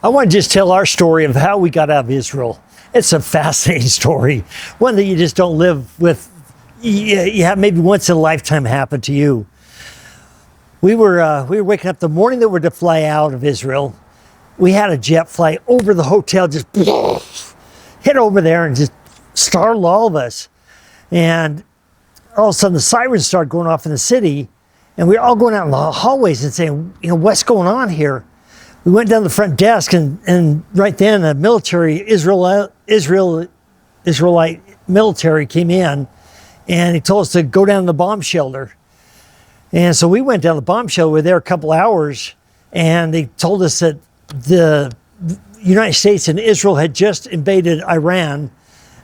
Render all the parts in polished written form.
I want to just tell our story of how we got out of Israel. It's a fascinating story, one that you just don't live with. You have maybe once in a lifetime happen to you. We were waking up the morning that we're to fly out of Israel. We had a jet fly over the hotel, just hit over there and just startled all of us. And all of a sudden the sirens started going off in the city, and we were all going out in the hallways and saying, what's going on here? We went down to the front desk, and right then the military, Israelite military came in, and he told us to go down to the bomb shelter. And so we went down to the bomb shelter. We were there a couple hours, and they told us that the United States and Israel had just invaded Iran,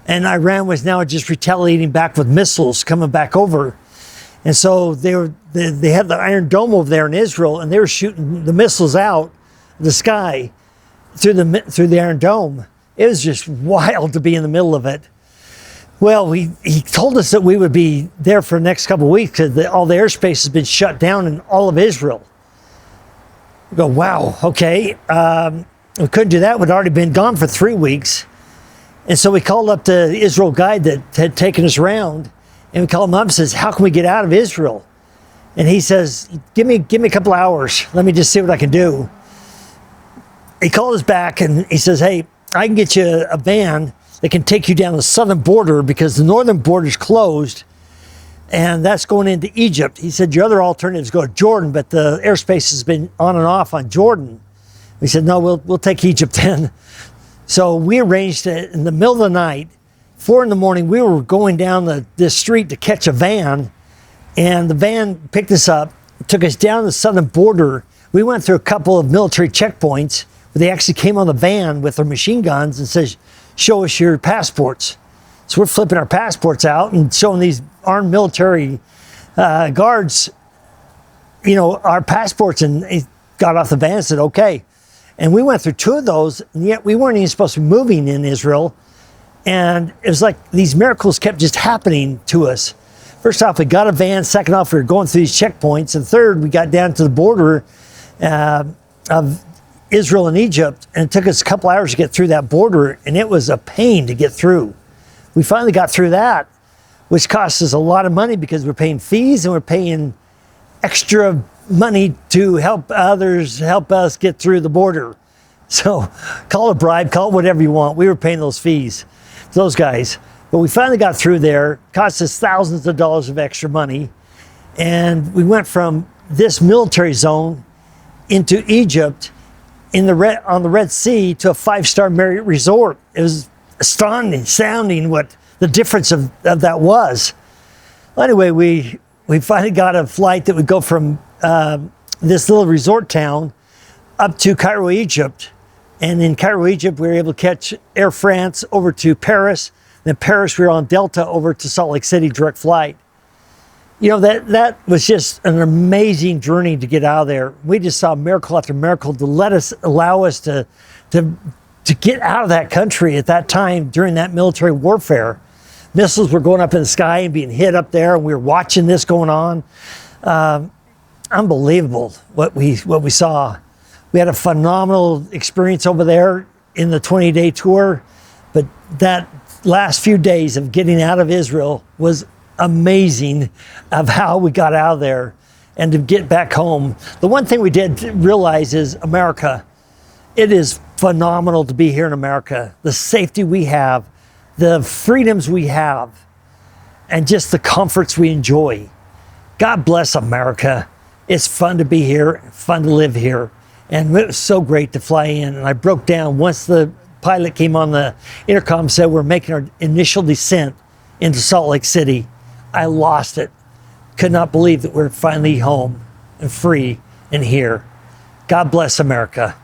and Iran was now just retaliating back with missiles coming back over. And so they had the Iron Dome over there in Israel, and they were shooting the missiles out the sky through the Iron Dome. It was just wild to be in the middle of it. Well, he told us that we would be there for the next couple of weeks because all the airspace has been shut down in all of Israel. We go, wow, okay. We couldn't do that. We'd already been gone for 3 weeks. And so we called up the Israel guide that had taken us around, and we called him up and says, how can we get out of Israel? And he says, give me a couple hours. Let me just see what I can do. He called us back and he says, hey, I can get you a van that can take you down the southern border because the northern border is closed, and that's going into Egypt. He said, your other alternative is go to Jordan, but the airspace has been on and off on Jordan. We said, no, we'll take Egypt then. So we arranged it in the middle of the night, 4 in the morning, we were going down this street to catch a van, and the van picked us up, took us down the southern border. We went through a couple of military checkpoints. They actually came on the van with their machine guns and says, show us your passports. So we're flipping our passports out and showing these armed military guards, our passports. And he got off the van and said, okay. And we went through 2 of those, and yet we weren't even supposed to be moving in Israel. And it was like these miracles kept just happening to us. First off, we got a van. Second off, we were going through these checkpoints. And third, we got down to the border of Israel and Egypt, and it took us a couple hours to get through that border, and it was a pain to get through. We finally got through that, which cost us a lot of money because we're paying fees and we're paying extra money to help others help us get through the border. So call it a bribe, call it whatever you want. We were paying those fees to those guys. But we finally got through there, cost us thousands of dollars of extra money, and we went from this military zone into Egypt on the Red Sea to a 5-star Marriott resort. It was astounding what the difference of that was. Well, anyway, we finally got a flight that would go from this little resort town up to Cairo, Egypt. And in Cairo, Egypt, we were able to catch Air France over to Paris. Then Paris, we were on Delta over to Salt Lake City, direct flight. That was just an amazing journey to get out of there. We just saw miracle after miracle to allow us to get out of that country at that time during that military warfare. Missiles were going up in the sky and being hit up there, and we were watching this going on. Unbelievable what we saw. We had a phenomenal experience over there in the 20-day tour, but that last few days of getting out of Israel was amazing of how we got out of there and to get back home. The one thing we did realize is America. It is phenomenal to be here in America. The safety we have, the freedoms we have, and just the comforts we enjoy. God bless America. It's fun to be here, fun to live here. And it was so great to fly in. And I broke down once the pilot came on the intercom and said we're making our initial descent into Salt Lake City. I lost it. Could not believe that we're finally home and free and here. God bless America.